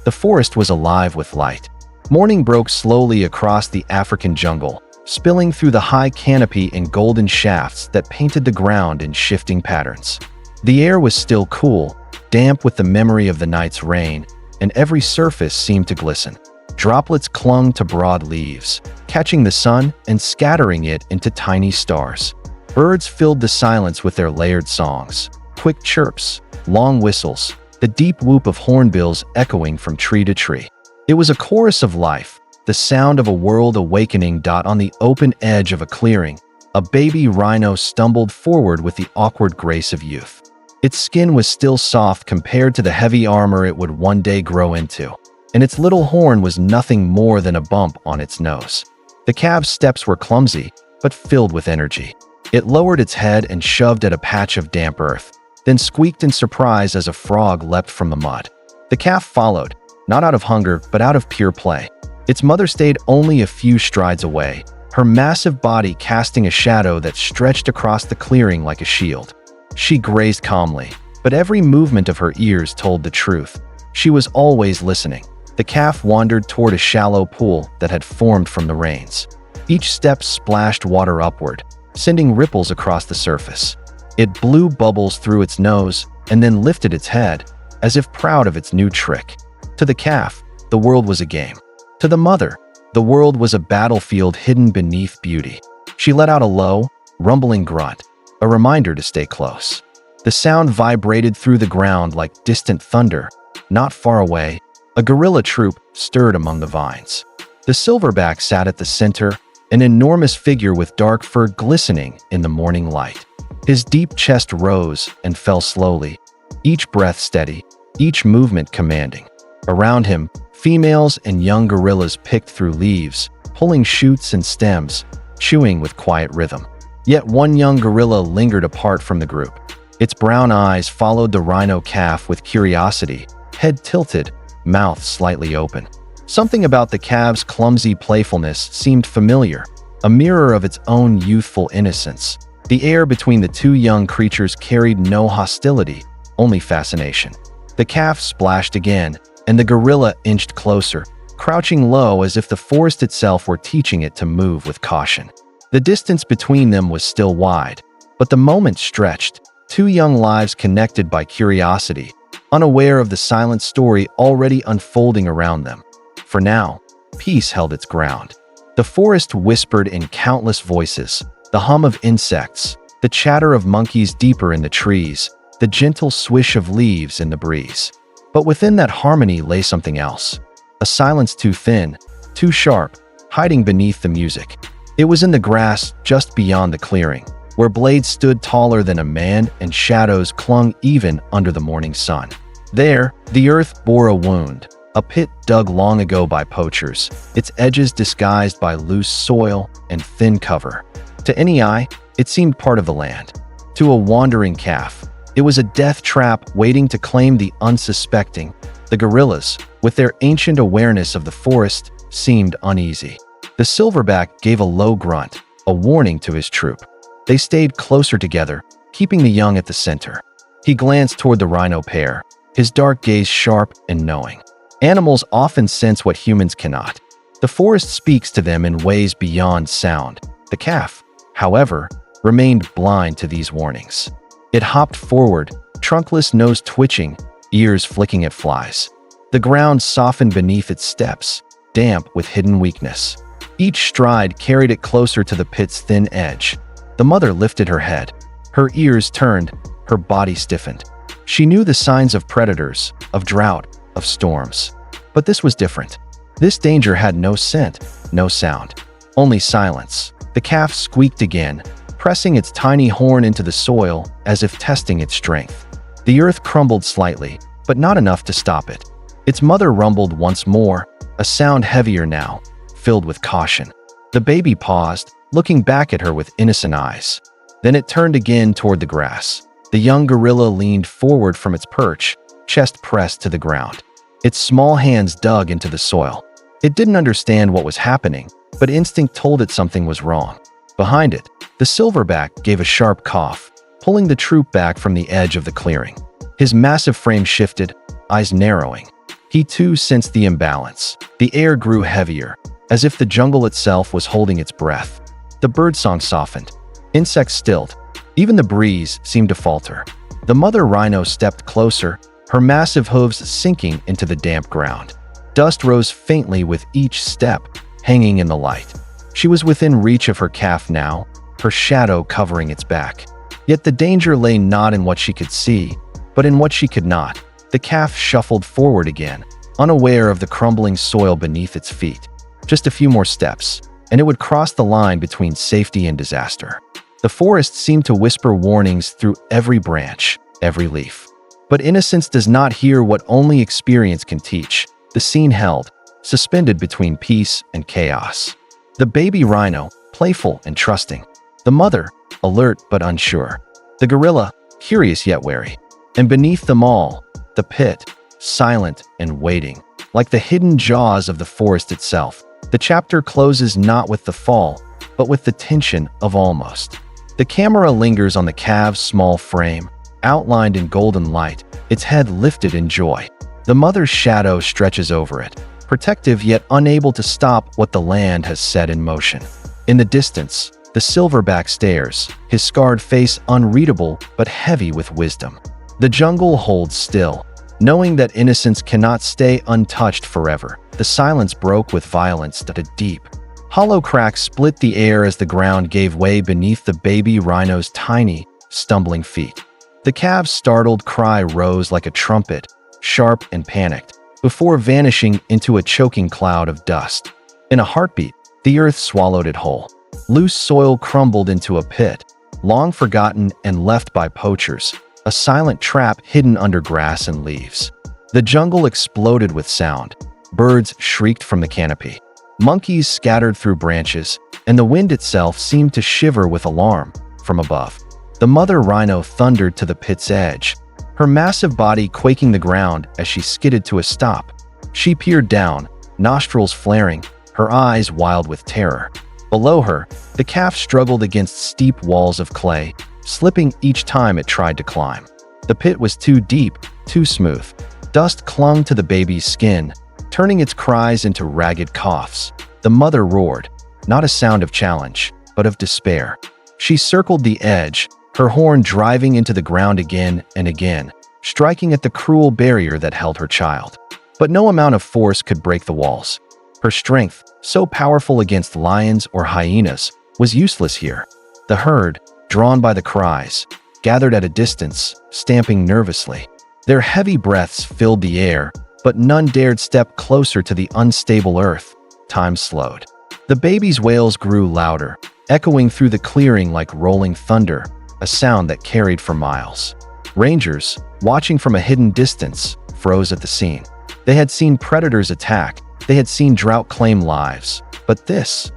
The forest was alive with light. Morning broke slowly across the African jungle, spilling through the high canopy in golden shafts that painted the ground in shifting patterns. The air was still cool, damp with the memory of the night's rain, and every surface seemed to glisten. Droplets clung to broad leaves, catching the sun and scattering it into tiny stars. Birds filled the silence with their layered songs, quick chirps, long whistles, the deep whoop of hornbills echoing from tree to tree. It was a chorus of life, the sound of a world awakening. On the open edge of a clearing, a baby rhino stumbled forward with the awkward grace of youth. Its skin was still soft compared to the heavy armor it would one day grow into, and its little horn was nothing more than a bump on its nose. The calf's steps were clumsy, but filled with energy. It lowered its head and shoved at a patch of damp earth, then squeaked in surprise as a frog leapt from the mud. The calf followed, not out of hunger, but out of pure play. Its mother stayed only a few strides away, her massive body casting a shadow that stretched across the clearing like a shield. She grazed calmly, but every movement of her ears told the truth. She was always listening. The calf wandered toward a shallow pool that had formed from the rains. Each step splashed water upward, sending ripples across the surface. It blew bubbles through its nose and then lifted its head, as if proud of its new trick. To the calf, the world was a game. To the mother, the world was a battlefield hidden beneath beauty. She let out a low, rumbling grunt, a reminder to stay close. The sound vibrated through the ground like distant thunder. Not far away, a gorilla troop stirred among the vines. The silverback sat at the center, an enormous figure with dark fur glistening in the morning light. His deep chest rose and fell slowly, each breath steady, each movement commanding. Around him, females and young gorillas picked through leaves, pulling shoots and stems, chewing with quiet rhythm. Yet one young gorilla lingered apart from the group. Its brown eyes followed the rhino calf with curiosity, head tilted, mouth slightly open. Something about the calf's clumsy playfulness seemed familiar, a mirror of its own youthful innocence. The air between the two young creatures carried no hostility, only fascination. The calf splashed again, and the gorilla inched closer, crouching low as if the forest itself were teaching it to move with caution. The distance between them was still wide, but the moment stretched, two young lives connected by curiosity, unaware of the silent story already unfolding around them. For now, peace held its ground. The forest whispered in countless voices, the hum of insects, the chatter of monkeys deeper in the trees, the gentle swish of leaves in the breeze. But within that harmony lay something else, a silence too thin, too sharp, hiding beneath the music. It was in the grass just beyond the clearing, where blades stood taller than a man and shadows clung even under the morning sun. There, the earth bore a wound, a pit dug long ago by poachers, its edges disguised by loose soil and thin cover. To any eye, it seemed part of the land. To a wandering calf, it was a death trap waiting to claim the unsuspecting. The gorillas, with their ancient awareness of the forest, seemed uneasy. The silverback gave a low grunt, a warning to his troop. They stayed closer together, keeping the young at the center. He glanced toward the rhino pair, his dark gaze sharp and knowing. Animals often sense what humans cannot. The forest speaks to them in ways beyond sound. The calf, however, remained blind to these warnings. It hopped forward, trunkless nose twitching, ears flicking at flies. The ground softened beneath its steps, damp with hidden weakness. Each stride carried it closer to the pit's thin edge. The mother lifted her head. Her ears turned, her body stiffened. She knew the signs of predators, of drought, of storms. But this was different. This danger had no scent, no sound, only silence. The calf squeaked again, pressing its tiny horn into the soil as if testing its strength. The earth crumbled slightly, but not enough to stop it. Its mother rumbled once more, a sound heavier now, filled with caution. The baby paused, looking back at her with innocent eyes. Then it turned again toward the grass. The young gorilla leaned forward from its perch, chest pressed to the ground. Its small hands dug into the soil. It didn't understand what was happening, but instinct told it something was wrong. Behind it, the silverback gave a sharp cough, pulling the troop back from the edge of the clearing. His massive frame shifted, eyes narrowing. He too sensed the imbalance. The air grew heavier, as if the jungle itself was holding its breath. The birdsong softened. Insects stilled. Even the breeze seemed to falter. The mother rhino stepped closer, her massive hooves sinking into the damp ground. Dust rose faintly with each step, hanging in the light. She was within reach of her calf now, her shadow covering its back. Yet the danger lay not in what she could see, but in what she could not. The calf shuffled forward again, unaware of the crumbling soil beneath its feet. Just a few more steps, and it would cross the line between safety and disaster. The forest seemed to whisper warnings through every branch, every leaf. But innocence does not hear what only experience can teach. The scene held, suspended between peace and chaos. The baby rhino, playful and trusting. The mother, alert but unsure. The gorilla, curious yet wary. And beneath them all, the pit, silent and waiting, like the hidden jaws of the forest itself. The chapter closes not with the fall, but with the tension of almost. The camera lingers on the calf's small frame, outlined in golden light, its head lifted in joy. The mother's shadow stretches over it, protective yet unable to stop what the land has set in motion. In the distance, the silverback stares, his scarred face unreadable but heavy with wisdom. The jungle holds still, knowing that innocence cannot stay untouched forever. The silence broke with violence that a deep, hollow crack split the air as the ground gave way beneath the baby rhino's tiny, stumbling feet. The calf's startled cry rose like a trumpet, sharp and panicked, before vanishing into a choking cloud of dust. In a heartbeat, the earth swallowed it whole. Loose soil crumbled into a pit, long forgotten and left by poachers, a silent trap hidden under grass and leaves. The jungle exploded with sound. Birds shrieked from the canopy. Monkeys scattered through branches, and the wind itself seemed to shiver with alarm from above. The mother rhino thundered to the pit's edge, her massive body quaking the ground as she skidded to a stop. She peered down, nostrils flaring, her eyes wild with terror. Below her, the calf struggled against steep walls of clay, slipping each time it tried to climb. The pit was too deep, too smooth. Dust clung to the baby's skin, turning its cries into ragged coughs. The mother roared, not a sound of challenge, but of despair. She circled the edge, her horn driving into the ground again and again, striking at the cruel barrier that held her child. But no amount of force could break the walls. Her strength, so powerful against lions or hyenas, was useless here. The herd, drawn by the cries, gathered at a distance, stamping nervously. Their heavy breaths filled the air, but none dared step closer to the unstable earth. Time slowed. The baby's wails grew louder, echoing through the clearing like rolling thunder, a sound that carried for miles. Rangers, watching from a hidden distance, froze at the scene. They had seen predators attack, they had seen drought claim lives, but this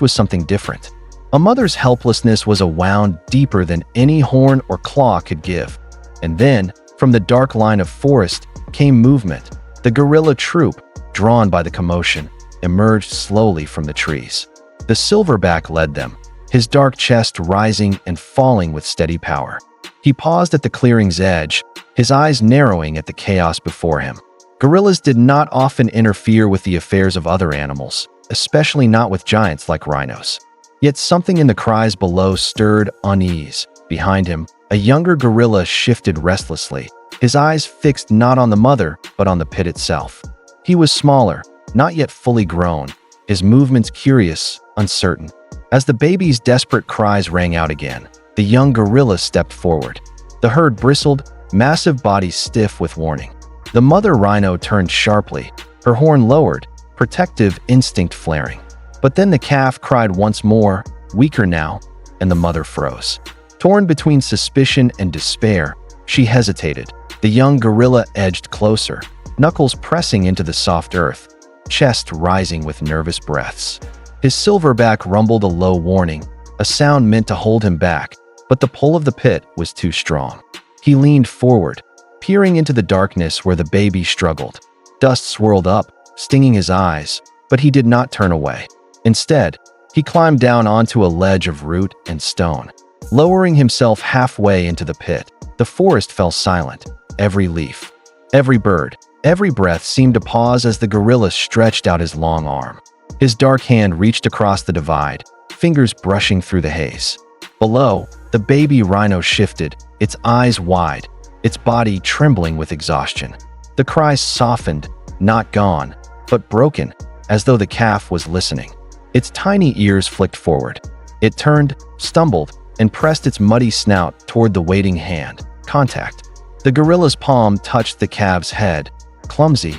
was something different. A mother's helplessness was a wound deeper than any horn or claw could give. And then, from the dark line of forest, came movement. The guerrilla troop, drawn by the commotion, emerged slowly from the trees. The silverback led them, his dark chest rising and falling with steady power. He paused at the clearing's edge, his eyes narrowing at the chaos before him. Gorillas did not often interfere with the affairs of other animals, especially not with giants like rhinos. Yet something in the cries below stirred unease. Behind him, a younger gorilla shifted restlessly, his eyes fixed not on the mother, but on the pit itself. He was smaller, not yet fully grown, his movements curious, uncertain. As the baby's desperate cries rang out again, the young gorilla stepped forward. The herd bristled, massive body stiff with warning. The mother rhino turned sharply, her horn lowered, protective instinct flaring. But then the calf cried once more, weaker now, and the mother froze. Torn between suspicion and despair, she hesitated. The young gorilla edged closer, knuckles pressing into the soft earth, chest rising with nervous breaths. His silverback rumbled a low warning, a sound meant to hold him back, but the pull of the pit was too strong. He leaned forward, peering into the darkness where the baby struggled. Dust swirled up, stinging his eyes, but he did not turn away. Instead, he climbed down onto a ledge of root and stone. Lowering himself halfway into the pit, the forest fell silent. Every leaf, every bird, Every breath seemed to pause as the gorilla stretched out his long arm. His dark hand reached across the divide, fingers brushing through the haze. Below, the baby rhino shifted, its eyes wide, its body trembling with exhaustion. The cries softened, not gone, but broken, as though the calf was listening. Its tiny ears flicked forward. It turned, stumbled, and pressed its muddy snout toward the waiting hand. Contact. The gorilla's palm touched the calf's head, clumsy,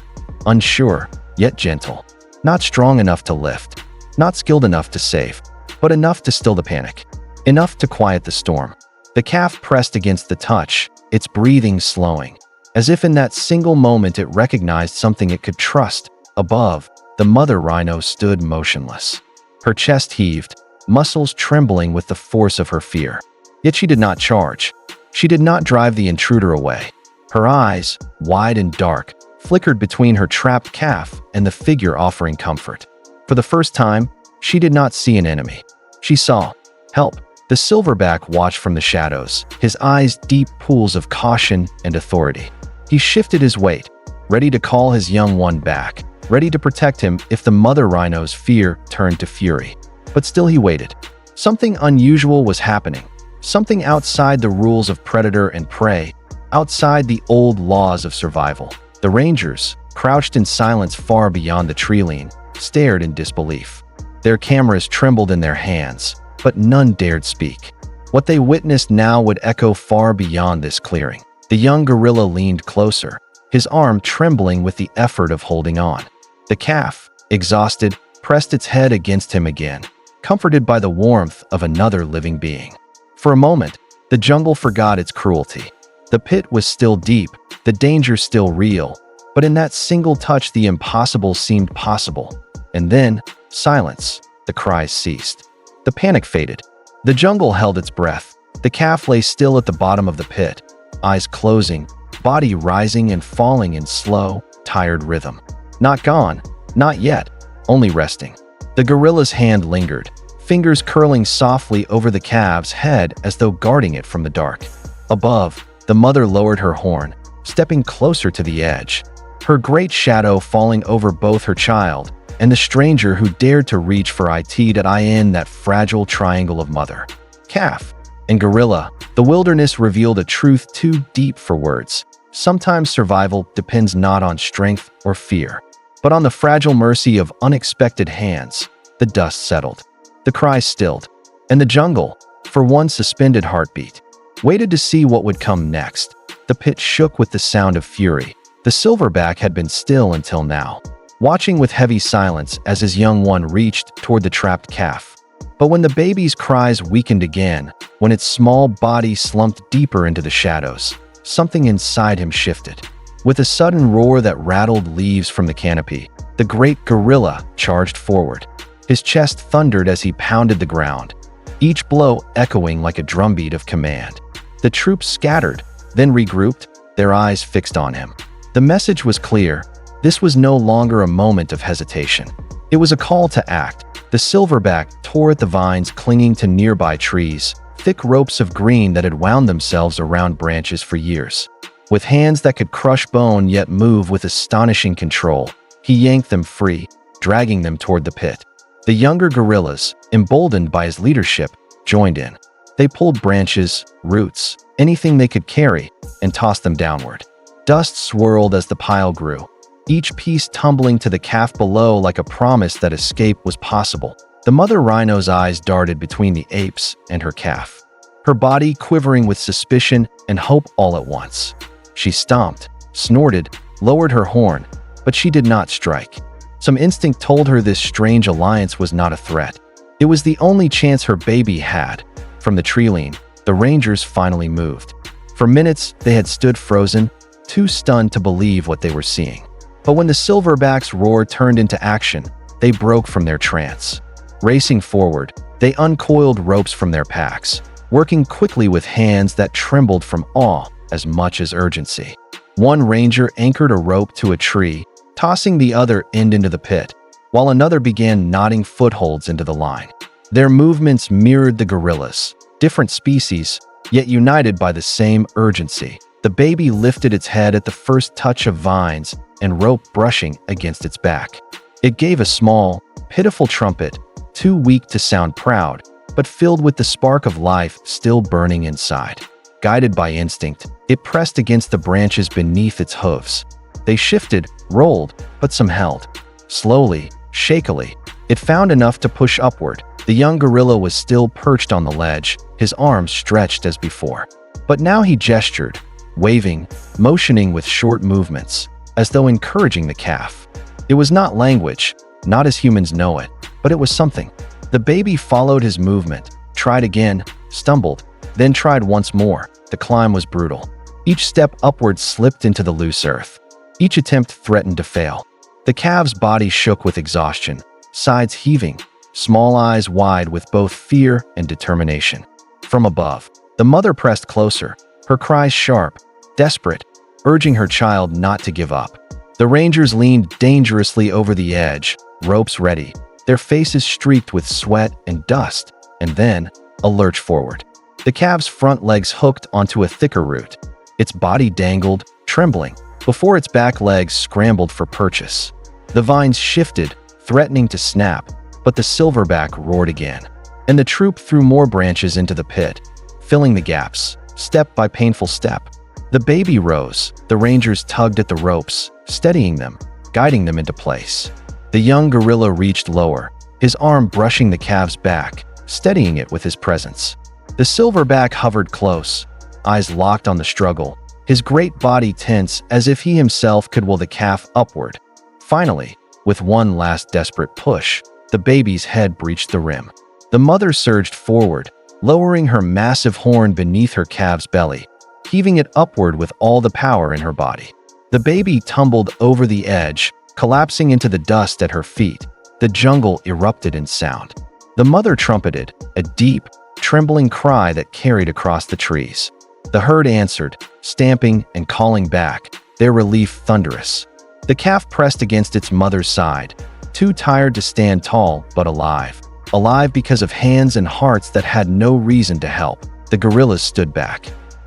unsure, yet gentle. Not strong enough to lift, not skilled enough to save, but enough to still the panic, enough to quiet the storm. The calf pressed against the touch, its breathing slowing. As if in that single moment it recognized something it could trust. Above, the mother rhino stood motionless. Her chest heaved, muscles trembling with the force of her fear. Yet she did not charge. She did not drive the intruder away. Her eyes, wide and dark, flickered between her trapped calf and the figure offering comfort. For the first time, she did not see an enemy. She saw help. The silverback watched from the shadows, his eyes deep pools of caution and authority. He shifted his weight, ready to call his young one back, ready to protect him if the mother rhino's fear turned to fury. But still he waited. Something unusual was happening, something outside the rules of predator and prey, outside the old laws of survival. The rangers, crouched in silence far beyond the tree line, stared in disbelief. Their cameras trembled in their hands, but none dared speak. What they witnessed now would echo far beyond this clearing. The young gorilla leaned closer, his arm trembling with the effort of holding on. The calf, exhausted, pressed its head against him again, comforted by the warmth of another living being. For a moment, the jungle forgot its cruelty. The pit was still deep, the danger still real, but in that single touch the impossible seemed possible. And then, silence. The cries ceased. The panic faded. The jungle held its breath. The calf lay still at the bottom of the pit, eyes closing, body rising and falling in slow, tired rhythm. Not gone, not yet, only resting. The gorilla's hand lingered, fingers curling softly over the calf's head as though guarding it from the dark. Above, the mother lowered her horn, stepping closer to the edge, her great shadow falling over both her child and the stranger who dared to reach for in that fragile triangle of mother, calf, and gorilla. The wilderness revealed a truth too deep for words. Sometimes survival depends not on strength or fear, but on the fragile mercy of unexpected hands. The dust settled, the cries stilled, and the jungle, for one suspended heartbeat, waited to see what would come next. The pit shook with the sound of fury. The silverback had been still until now, watching with heavy silence as his young one reached toward the trapped calf. But when the baby's cries weakened again, when its small body slumped deeper into the shadows, something inside him shifted. With a sudden roar that rattled leaves from the canopy, the great gorilla charged forward. His chest thundered as he pounded the ground, each blow echoing like a drumbeat of command. The troops scattered, then regrouped, their eyes fixed on him. The message was clear. This was no longer a moment of hesitation. It was a call to act. The silverback tore at the vines clinging to nearby trees, thick ropes of green that had wound themselves around branches for years. With hands that could crush bone yet move with astonishing control, he yanked them free, dragging them toward the pit. The younger gorillas, emboldened by his leadership, joined in. They pulled branches, roots, anything they could carry, and tossed them downward. Dust swirled as the pile grew, each piece tumbling to the calf below like a promise that escape was possible. The mother rhino's eyes darted between the apes and her calf, her body quivering with suspicion and hope all at once. She stomped, snorted, lowered her horn, but she did not strike. Some instinct told her this strange alliance was not a threat. It was the only chance her baby had. From the tree line, the rangers finally moved. For minutes, they had stood frozen, too stunned to believe what they were seeing. But when the silverback's roar turned into action, they broke from their trance. Racing forward, they uncoiled ropes from their packs, working quickly with hands that trembled from awe as much as urgency. One ranger anchored a rope to a tree, tossing the other end into the pit, while another began knotting footholds into the line. Their movements mirrored the gorillas, different species, yet united by the same urgency. The baby lifted its head at the first touch of vines and rope brushing against its back. It gave a small, pitiful trumpet, too weak to sound proud, but filled with the spark of life still burning inside. Guided by instinct, it pressed against the branches beneath its hooves. They shifted, rolled, but some held. Slowly, shakily, it found enough to push upward. The young gorilla was still perched on the ledge, his arms stretched as before. But now he gestured, waving, motioning with short movements, as though encouraging the calf. It was not language, not as humans know it, but it was something. The baby followed his movement, tried again, stumbled, then tried once more. The climb was brutal. Each step upward slipped into the loose earth. Each attempt threatened to fail. The calf's body shook with exhaustion, sides heaving, small eyes wide with both fear and determination. From above, the mother pressed closer, her cries sharp, desperate, urging her child not to give up. The rangers leaned dangerously over the edge, ropes ready, their faces streaked with sweat and dust, and then a lurch forward. The calf's front legs hooked onto a thicker root. Its body dangled, trembling, before its back legs scrambled for purchase. The vines shifted, threatening to snap, but the silverback roared again, and the troop threw more branches into the pit, filling the gaps, step by painful step. The baby rose. The rangers tugged at the ropes, steadying them, guiding them into place. The young gorilla reached lower, his arm brushing the calf's back, steadying it with his presence. The silverback hovered close, eyes locked on the struggle, his great body tense as if he himself could will the calf upward. Finally, with one last desperate push, the baby's head breached the rim. The mother surged forward, lowering her massive horn beneath her calf's belly, heaving it upward with all the power in her body. The baby tumbled over the edge, collapsing into the dust at her feet. The jungle erupted in sound. The mother trumpeted, a deep, trembling cry that carried across the trees. The herd answered, stamping and calling back, their relief thunderous. The calf pressed against its mother's side, too tired to stand tall but alive. Alive because of hands and hearts that had no reason to help. The gorillas stood back.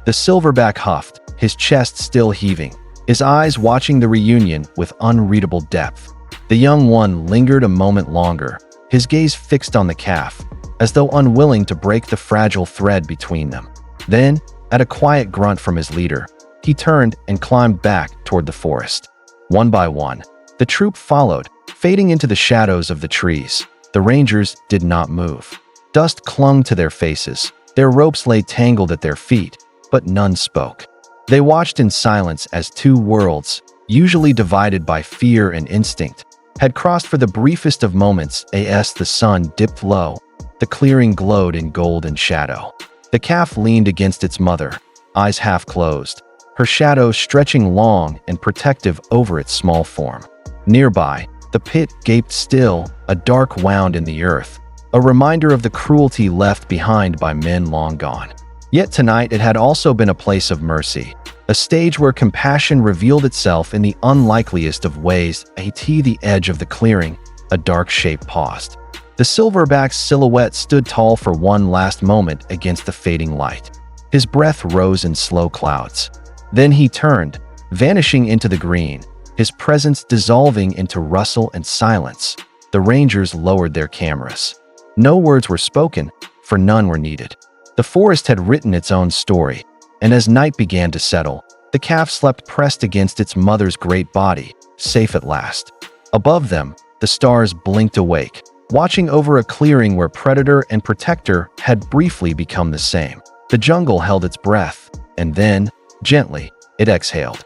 The silverback huffed, his chest still heaving, his eyes watching the reunion with unreadable depth. The young one lingered a moment longer, his gaze fixed on the calf, as though unwilling to break the fragile thread between them. Then, at a quiet grunt from his leader, he turned and climbed back toward the forest. One by one, the troop followed, fading into the shadows of the trees. The rangers did not move. Dust clung to their faces. Their ropes lay tangled at their feet, but none spoke. They watched in silence as two worlds, usually divided by fear and instinct, had crossed for the briefest of moments as the sun dipped low. The clearing glowed in golden shadow. The calf leaned against its mother, eyes half closed, her shadow stretching long and protective over its small form. Nearby, the pit gaped still, a dark wound in the earth, a reminder of the cruelty left behind by men long gone. Yet tonight it had also been a place of mercy, a stage where compassion revealed itself in the unlikeliest of ways. At the edge of the clearing, a dark shape paused. The silverback's silhouette stood tall for one last moment against the fading light. His breath rose in slow clouds. Then he turned, vanishing into the green, his presence dissolving into rustle and silence. The rangers lowered their cameras. No words were spoken, for none were needed. The forest had written its own story, and as night began to settle, the calf slept pressed against its mother's great body, safe at last. Above them, the stars blinked awake, watching over a clearing where predator and protector had briefly become the same. The jungle held its breath, and then, gently, it exhaled.